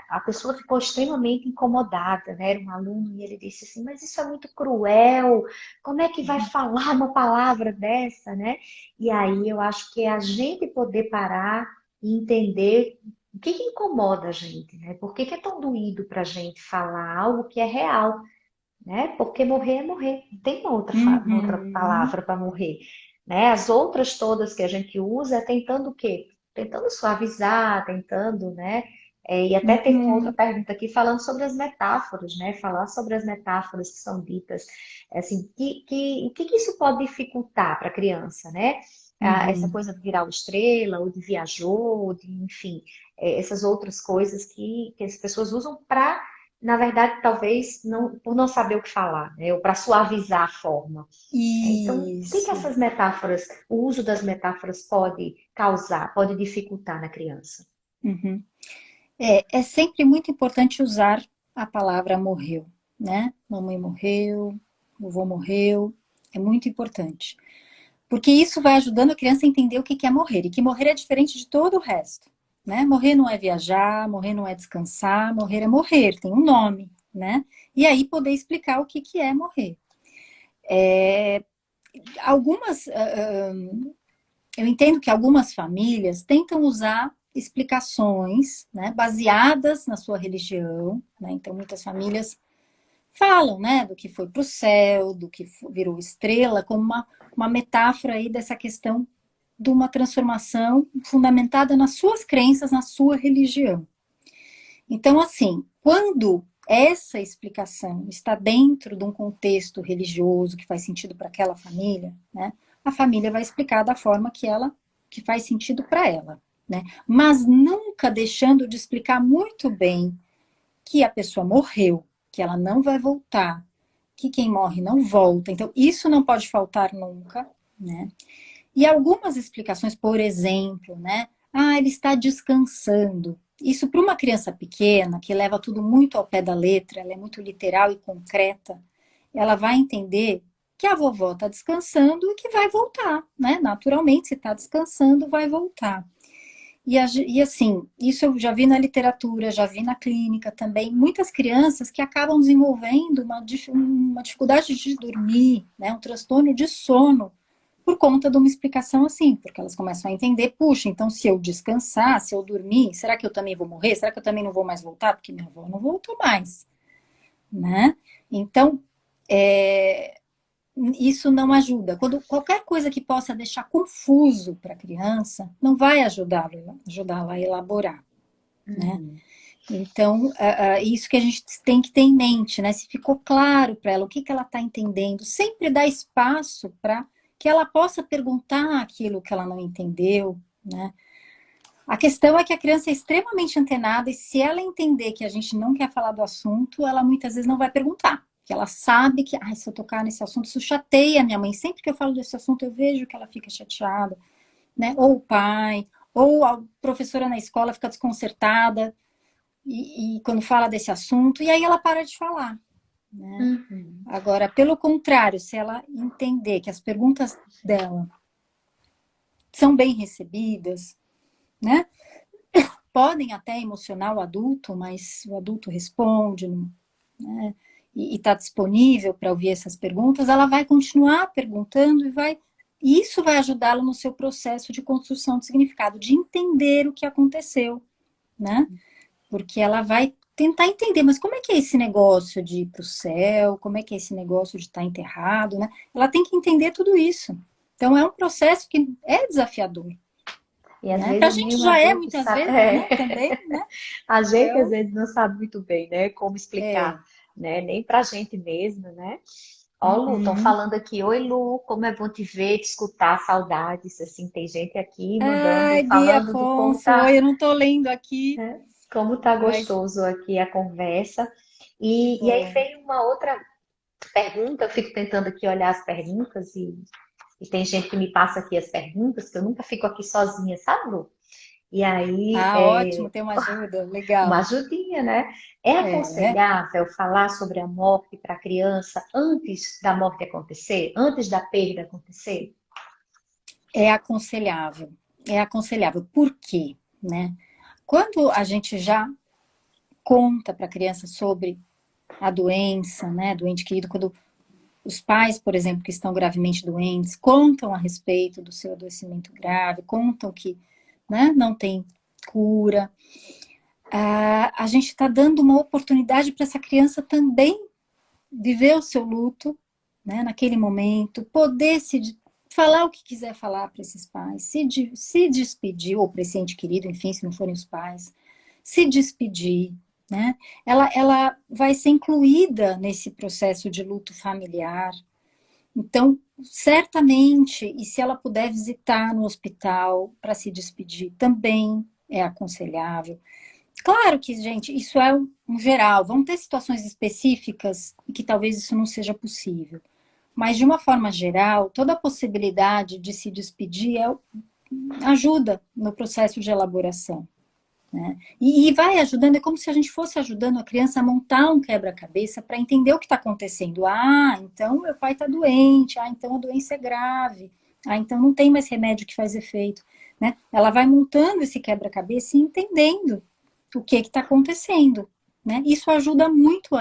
A pessoa ficou extremamente incomodada, né? Era um aluno e ele disse assim, mas isso é muito cruel, como é que vai falar uma palavra dessa, né? E aí eu acho que é a gente poder parar e entender o que incomoda a gente, né? Por que é tão doído para a gente falar algo que é real, né? Porque morrer é morrer, não tem uma outra Uhum. palavra para morrer, né? As outras todas que a gente usa é tentando o quê? Tentando suavizar, tentando, né? E até tem uma outra Uhum. pergunta aqui falando sobre as metáforas, né? Falar sobre as metáforas que são ditas, assim, o que isso pode dificultar para a criança, né? Essa Uhum. coisa de virar o estrela, ou de viajou, ou de, enfim, essas outras coisas que as pessoas usam para na verdade, talvez não, por não saber o que falar, né? Ou para suavizar a forma. Então, o que Isso. essas metáforas, o uso das metáforas pode causar, pode dificultar na criança? Uhum. É sempre muito importante usar a palavra morreu, né? Mamãe morreu, vovô morreu, é muito importante. Porque isso vai ajudando a criança a entender o que é morrer, e que morrer é diferente de todo o resto, né? Morrer não é viajar, morrer não é descansar, morrer é morrer, tem um nome, né? E aí poder explicar o que é morrer. Algumas eu entendo que algumas famílias tentam usar explicações, né, baseadas na sua religião, né? Então muitas famílias falam, né, do que foi para o céu, do que virou estrela, como uma metáfora aí dessa questão de uma transformação fundamentada nas suas crenças, na sua religião. Então, assim, quando essa explicação está dentro de um contexto religioso que faz sentido para aquela família, né? A família vai explicar da forma que faz sentido para ela, né? Mas nunca deixando de explicar muito bem que a pessoa morreu, que ela não vai voltar, que quem morre não volta. Então, isso não pode faltar nunca, né? E algumas explicações, por exemplo, né? Ah, ele está descansando. Isso para uma criança pequena, que leva tudo muito ao pé da letra, ela é muito literal e concreta, ela vai entender que a vovó está descansando e que vai voltar, né? Naturalmente, se está descansando, vai voltar. E assim, isso eu já vi na literatura, já vi na clínica também, muitas crianças que acabam desenvolvendo uma dificuldade de dormir, né? Um transtorno de sono, por conta de uma explicação assim, porque elas começam a entender, puxa, então se eu descansar, se eu dormir, será que eu também vou morrer? Será que eu também não vou mais voltar? Porque minha avó não voltou mais, né? Então, é, isso não ajuda. Quando qualquer coisa que possa deixar confuso para a criança, não vai ajudá-la a elaborar, né? Uhum. Então, isso que a gente tem que ter em mente, né? Se ficou claro para ela o que ela está entendendo, sempre dá espaço para que ela possa perguntar aquilo que ela não entendeu, né? A questão é que a criança é extremamente antenada e se ela entender que a gente não quer falar do assunto, ela muitas vezes não vai perguntar. Porque ela sabe que, se eu tocar nesse assunto, isso chateia a minha mãe. Sempre que eu falo desse assunto, eu vejo que ela fica chateada, né? Ou o pai, ou a professora na escola fica desconcertada e quando fala desse assunto, e aí ela para de falar, né? Uhum. Agora, pelo contrário, se ela entender que as perguntas dela são bem recebidas, né? Podem até emocionar o adulto, mas o adulto responde, né? E está disponível para ouvir essas perguntas, ela vai continuar perguntando e isso vai ajudá-la no seu processo de construção de significado, de entender o que aconteceu, né? Porque ela vai tentar entender, mas como é que é esse negócio de ir para o céu? Como é que é esse negócio de estar enterrado, né? Ela tem que entender tudo isso. Então, é um processo que é desafiador, E às né? Para a vezes nem gente o já é adulto muitas sabe. vezes, né? Também, né? A gente às Então, vezes não sabe muito bem, né, como explicar, é. né, nem pra gente mesmo, né? Ó, Lu, estão Uhum. falando aqui, oi Lu, como é bom te ver, te escutar, saudades, assim, tem gente aqui mandando, Ai, Bia falando de Afonso, oi, eu não estou lendo aqui, como tá mas gostoso aqui a conversa. que E aí bom. veio uma outra pergunta, eu fico tentando aqui olhar as perguntas e tem gente que me passa aqui as perguntas, que eu nunca fico aqui sozinha, sabe, Lu? E aí, Ah, ótimo, tem uma ajuda, uma legal. ajudinha, né? É É, aconselhável falar sobre a morte para a criança antes da morte acontecer, antes da perda acontecer? é aconselhável, é aconselhável. Por quê, né? Quando a gente já conta para a criança sobre a doença, né, do ente querido, quando os pais, por exemplo, que estão gravemente doentes, contam a respeito do seu adoecimento grave, contam que, né, não tem cura, a gente está dando uma oportunidade para essa criança também viver o seu luto, né, naquele momento, poder falar o que quiser falar para esses pais, se despedir, ou para esse ente querido, enfim, se não forem os pais, se despedir, né? Ela vai ser incluída nesse processo de luto familiar. Então, certamente, e se ela puder visitar no hospital para se despedir, também é aconselhável. Claro que, gente, isso é um geral. Vão ter situações específicas em que talvez isso não seja possível. Mas, de uma forma geral, toda a possibilidade de se despedir ajuda no processo de elaboração. Né? E vai ajudando, é como se a gente fosse ajudando a criança a montar um quebra-cabeça para entender o que está acontecendo. Ah, então meu pai está doente. Ah, então a doença é grave. Ah, então não tem mais remédio que faz efeito. Né? Ela vai montando esse quebra-cabeça e entendendo o que está acontecendo. Né? Isso ajuda muito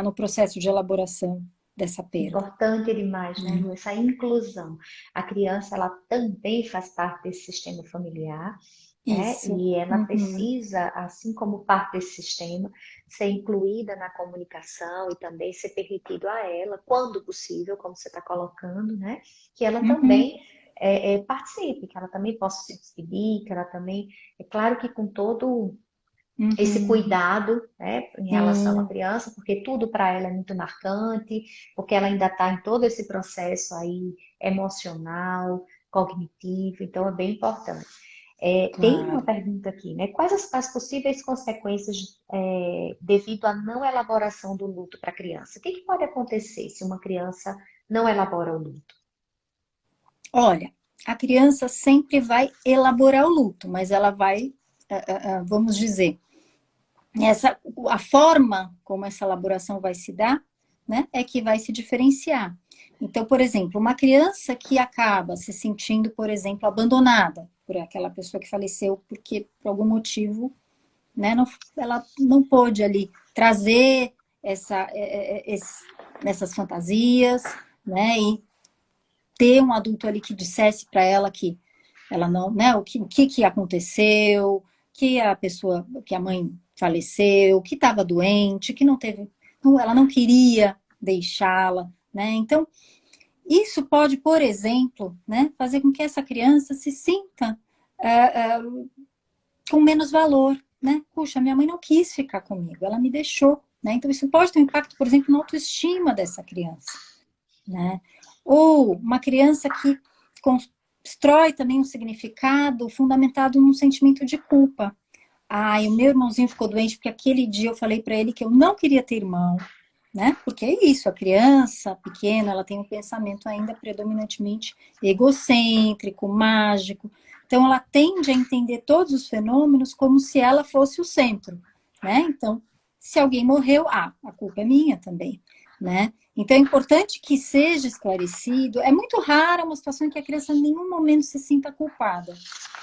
no processo de elaboração dessa perda. Importante demais, né, Né? Lu? Essa inclusão. A criança, ela também faz parte desse sistema familiar, né? Isso. E ela Uhum. precisa, assim como parte desse sistema, ser incluída na comunicação e também ser permitido a ela, quando possível, como você está colocando, né? Que ela Uhum. também participe, que ela também possa se despedir, que ela também, é claro que com todo esse Uhum. cuidado, né, em relação à Sim, criança, porque tudo para ela é muito marcante, porque ela ainda está em todo esse processo aí emocional, cognitivo, então é bem importante. Tem uma claro. pergunta aqui, né? Quais as possíveis consequências devido à não elaboração do luto para a criança? O que pode acontecer se uma criança não elabora o luto? Olha, a criança sempre vai elaborar o luto, mas ela vai, vamos dizer, a forma como essa elaboração vai se dar, né, é que vai se diferenciar. Então, por exemplo, uma criança que acaba se sentindo, por exemplo, abandonada por aquela pessoa que faleceu porque por algum motivo, né, ela não pôde ali trazer essas fantasias, né, e ter um adulto ali que dissesse para ela que ela não, né, o que aconteceu, que a pessoa, que a mãe faleceu, que estava doente, que não teve, ela não queria deixá-la, né? Então, isso pode, por exemplo, né, fazer com que essa criança se sinta com menos valor, né? Puxa, minha mãe não quis ficar comigo, ela me deixou, né? Então, isso pode ter um impacto, por exemplo, na autoestima dessa criança, né? Ou uma criança que destrói também um significado fundamentado num sentimento de culpa. Ah, e o meu irmãozinho ficou doente porque aquele dia eu falei para ele que eu não queria ter irmão, né? Porque é isso, a criança pequena, ela tem um pensamento ainda predominantemente egocêntrico, mágico. Então, ela tende a entender todos os fenômenos como se ela fosse o centro, né? Então, se alguém morreu, a culpa é minha também, né? Então, é importante que seja esclarecido. É muito rara uma situação em que a criança em nenhum momento se sinta culpada,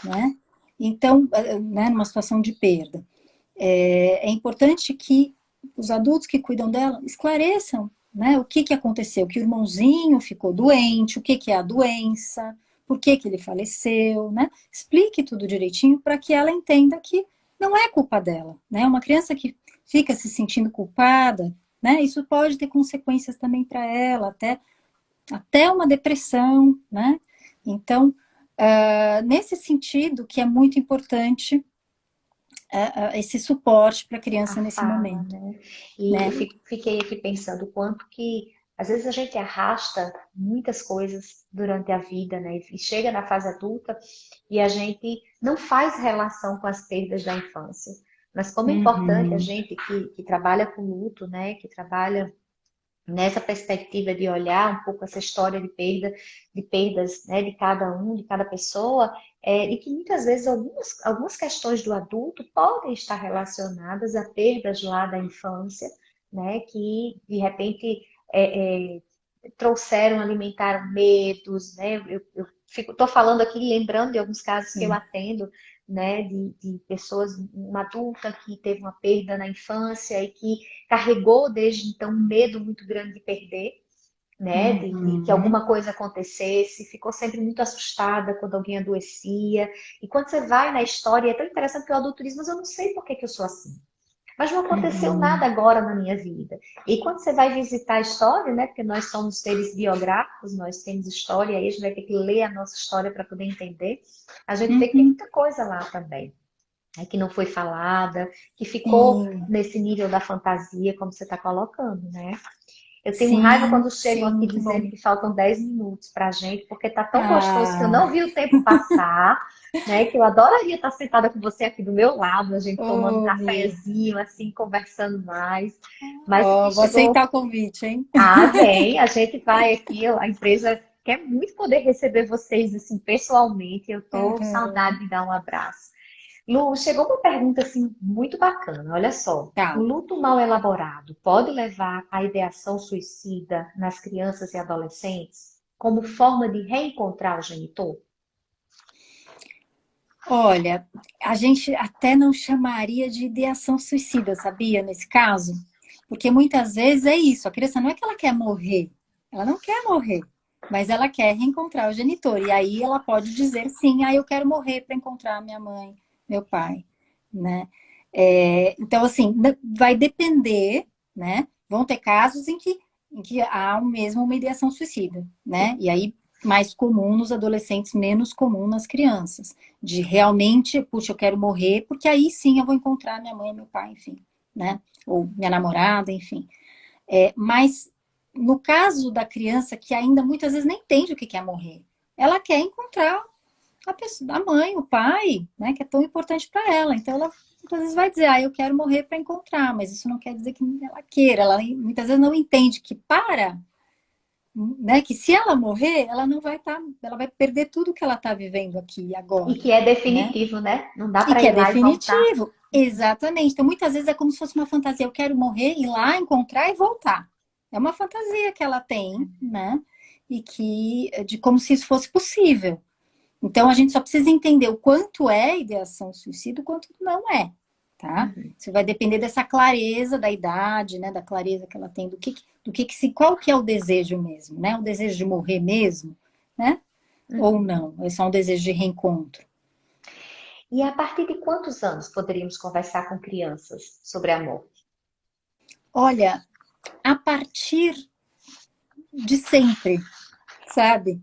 né? Então, né, numa situação de perda. É importante que os adultos que cuidam dela esclareçam, né, o que aconteceu, que o irmãozinho ficou doente, o que é a doença, por que ele faleceu, né? Explique tudo direitinho para que ela entenda que não é culpa dela, né? Uma criança que fica se sentindo culpada, né? Isso pode ter consequências também para ela, até uma depressão, né? Então, nesse sentido que é muito importante esse suporte para a A criança nesse fala, momento, né? E eu né? fiquei aqui pensando o quanto que às vezes a gente arrasta muitas coisas durante a vida, né? E chega na fase adulta e a gente não faz relação com as perdas da infância. Mas como é importante a Uhum. gente que trabalha com luto, né? Que trabalha nessa perspectiva de olhar um pouco essa história de perdas, né, de cada um, de cada pessoa, e que muitas vezes algumas questões do adulto podem estar relacionadas a perdas lá da infância, né, que de repente trouxeram, alimentaram medos, né? Eu estou falando aqui, lembrando de alguns casos que eu Sim. atendo, né? De pessoas, uma adulta que teve uma perda na infância e que carregou desde então um medo muito grande de perder, né? De que Uhum. alguma coisa acontecesse, ficou sempre muito assustada quando alguém adoecia. E quando você vai na história, é tão interessante que o adulto diz, mas eu não sei por que que eu sou assim. Mas não aconteceu nada Uhum. agora na minha vida. E quando você vai visitar a história, né? Porque nós somos seres biográficos, nós temos história, aí a gente vai ter que ler a nossa história para poder entender. A gente vê que tem Uhum. muita coisa lá também, né, que não foi falada, que ficou Sim, nesse nível da fantasia, como você está colocando, né? Eu tenho raiva sim, quando chegam sim, aqui muito dizendo bom. que faltam 10 minutos para a gente, porque tá tão gostoso que eu Ah, não vi o tempo passar, né? Que eu adoraria estar sentada com você aqui do meu lado, a gente tomando um ô, Mi. cafezinho, assim, conversando mais. Mas aqui Ó, vou aceitar chegou. o convite, hein? Ah, bem, a gente vai aqui, a empresa quer muito poder receber vocês, assim, pessoalmente. Eu tô com saudade de dar um abraço. Lu, chegou uma pergunta assim muito bacana. Olha só, o Tá. luto mal elaborado pode levar à ideação suicida nas crianças e adolescentes como forma de reencontrar o genitor? Olha, a gente até não chamaria de ideação suicida, sabia, nesse caso? Porque muitas vezes é isso, a criança não é que ela quer morrer, ela não quer morrer, mas ela quer reencontrar o genitor. E aí ela pode dizer sim, eu quero morrer para encontrar minha mãe, meu pai, né? Então, assim, vai depender, né? Vão ter casos em que há mesmo uma ideação suicida, né? E aí mais comum nos adolescentes, menos comum nas crianças de realmente, puxa, eu quero morrer, porque aí sim eu vou encontrar minha mãe, meu pai, enfim, né? Ou minha namorada, enfim. Mas no caso da criança que ainda muitas vezes nem entende o que é morrer, ela quer encontrar a pessoa, a mãe, o pai, né? Que é tão importante para ela. Então ela muitas vezes vai dizer, eu quero morrer para encontrar, mas isso não quer dizer que ela queira. Ela muitas vezes não entende que né? Que se ela morrer, ela não vai ela vai perder tudo que ela está vivendo aqui E agora, que é né? definitivo, né? Não dá E para que ir é lá e voltar. definitivo. Exatamente. Então, muitas vezes é como se fosse uma fantasia. Eu quero morrer, ir lá, encontrar e voltar. É uma fantasia que ela tem, né? E que, de como se isso fosse possível. Então, a gente só precisa entender o quanto é ideação suicida, o quanto não é, tá? Uhum, Isso vai depender dessa clareza da idade, né? Da clareza que ela tem, qual que é o desejo mesmo, né? O desejo de morrer mesmo, né? Ou uhum. não? É só um desejo de reencontro. E a partir de quantos anos poderíamos conversar com crianças sobre amor? Olha, a partir de sempre, sabe?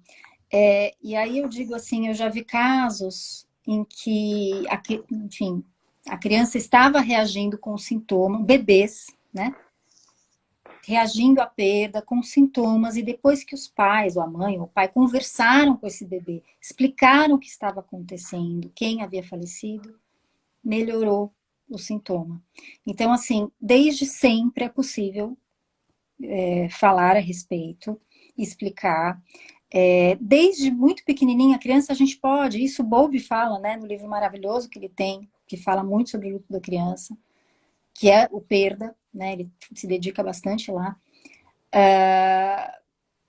E aí eu digo assim, eu já vi casos em que, enfim, a criança estava reagindo com sintoma, bebês, né? reagindo à perda, com sintomas, e depois que os pais, ou a mãe, ou o pai, conversaram com esse bebê, explicaram o que estava acontecendo, quem havia falecido, melhorou o sintoma. Então, assim, desde sempre é possível falar a respeito, explicar. Desde muito pequenininha, a criança, a gente pode, isso o Bowlby fala, né, no livro maravilhoso que ele tem, que fala muito sobre o luto da criança, que é o perda, né, ele se dedica bastante lá.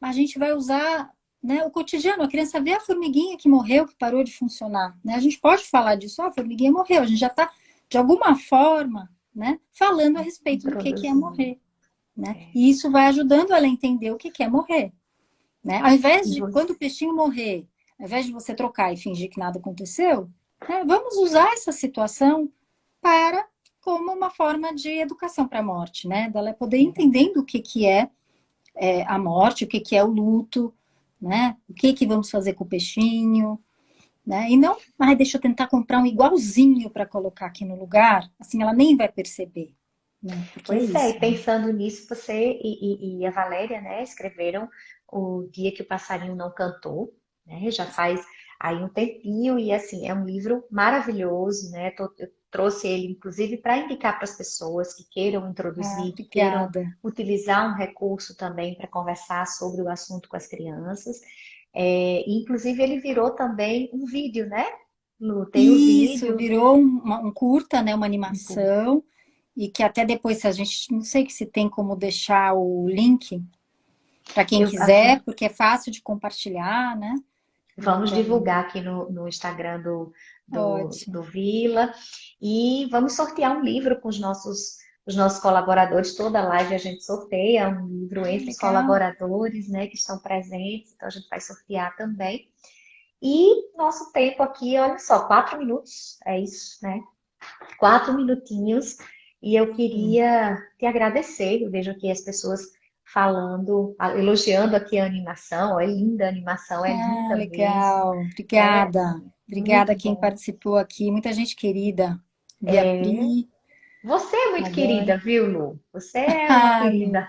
A gente vai usar, né, o cotidiano, a criança vê a formiguinha que morreu, que parou de funcionar, né, a gente pode falar disso, a formiguinha morreu, a gente já está, de alguma forma, né, falando a respeito do que é Introduzindo. morrer, né, e isso vai ajudando ela a entender o que é morrer, né, ao invés E de, você, quando o peixinho morrer, ao invés de você trocar e fingir que nada aconteceu, né, vamos usar essa situação para, como uma forma de educação para a morte, né, dela poder entendendo o que é a morte, o que é o luto, né? O que vamos fazer com o peixinho, né? E não, deixa eu tentar comprar um igualzinho para colocar aqui no lugar, assim ela nem vai perceber, né? Porque é pois é, isso. e pensando nisso, você e a Valéria, né, escreveram O Dia que o Passarinho Não Cantou, né? Já faz aí um tempinho e assim, é um livro maravilhoso, né? Eu trouxe ele inclusive para indicar para as pessoas que queiram Ah, introduzir, que queiram obrigada. utilizar um recurso também para conversar sobre o assunto com as crianças. E, inclusive ele virou também um vídeo, né? Lu, tem o Isso, vídeo, virou um curta, né? Uma um curso. animação, e que até depois, se a gente, não sei se tem como deixar o link para quem Eu, assim, quiser, porque é fácil de compartilhar, né? vamos Então, divulgar aqui no Instagram do ótimo. Vila e vamos sortear um livro com os nossos colaboradores. Toda live a gente sorteia um livro entre os Legal. colaboradores, né, que estão presentes, então a gente vai sortear também. E nosso tempo aqui, olha só, 4 minutos, é isso, né? 4 minutinhos. E eu queria te agradecer. Eu vejo aqui as pessoas falando, elogiando aqui a animação. É linda a animação, é Ah, linda mesmo. legal. É Obrigada. Obrigada muito a quem bom. participou aqui. Muita gente querida. Bia Pri, Você é muito Madone. querida, viu, Lu? Você é uma Ah, Lu, querida.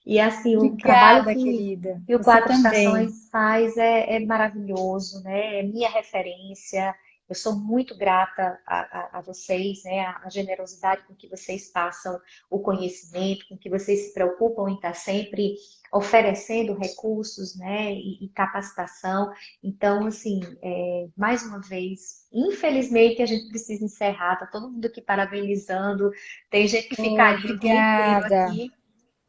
E assim, o trabalho obrigada, que, querida. que o Você Quatro também. Estações faz é maravilhoso, né? É minha referência. Eu sou muito grata a vocês, né? A generosidade com que vocês passam o conhecimento, com que vocês se preocupam em estar sempre oferecendo recursos, né? E capacitação. Então, assim, mais uma vez, infelizmente a gente precisa encerrar. Tá todo mundo aqui parabenizando. Tem gente que Oh, ficaria o dia inteiro obrigada. aqui.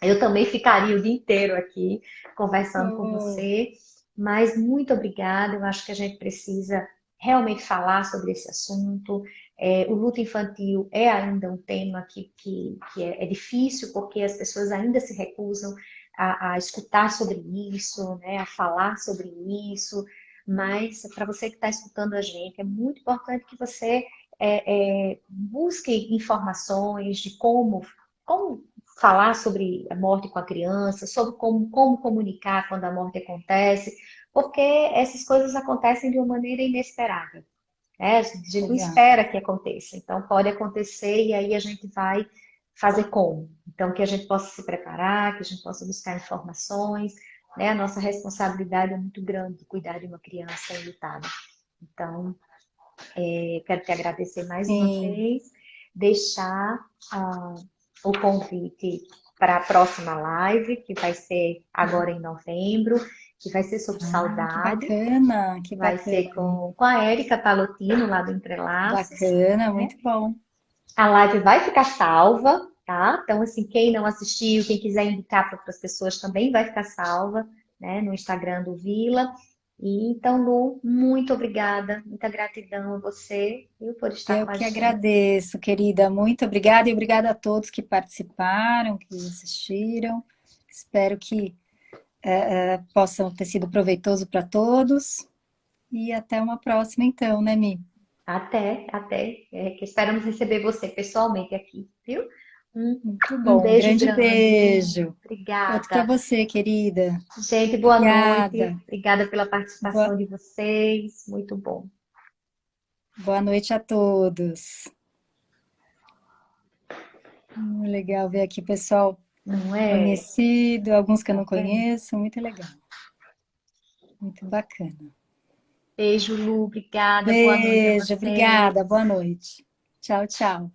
Eu também ficaria o dia inteiro aqui conversando com Oh, você, mas muito obrigada. Eu acho que a gente precisa realmente falar sobre esse assunto. O luto infantil é ainda um tema que é difícil, porque as pessoas ainda se recusam a escutar sobre isso, né, a falar sobre isso. Mas para você que está escutando a gente, é muito importante que você busque informações de como falar sobre a morte com a criança, sobre como comunicar quando a morte acontece, porque essas coisas acontecem de uma maneira inesperada, né? A gente não exato. espera que aconteça, então pode acontecer e aí a gente vai fazer como? Então, que a gente possa se preparar, que a gente possa buscar informações, né? A nossa responsabilidade é muito grande de cuidar de uma criança enlutada. Então, quero te agradecer mais uma Sim. vez, deixar ah, o convite para a próxima live, que vai ser agora em novembro, que vai ser sobre Ah, que saudade, bacana, que vai ser bacana. com a Érica Palotino, lá do Entrelaços, Bacana, né? muito bom. A live vai ficar salva, tá? Então, assim, quem não assistiu, quem quiser indicar para outras pessoas também vai ficar salva, né, no Instagram do Vila. E então, Lu, muito obrigada, muita gratidão a você, viu, por estar Eu com a que gente. agradeço, querida. Muito obrigada e obrigada a todos que participaram, que assistiram. Espero que possam ter sido proveitoso para todos. E até uma próxima, então, né, Mi? Até, que esperamos receber você pessoalmente aqui, viu? Um, Muito um bom. Um beijo grande grande, beijo. Outro para obrigada. você, querida. Gente, boa Obrigada. noite, obrigada pela Boa, participação de vocês, muito bom. boa noite a todos. Legal ver aqui, pessoal. Não é? conhecido, alguns que eu Tá não vendo? conheço, muito legal, muito bacana. Beijo, Lu. Obrigada. Boa noite a Beijo, você. obrigada, boa noite. Tchau, tchau.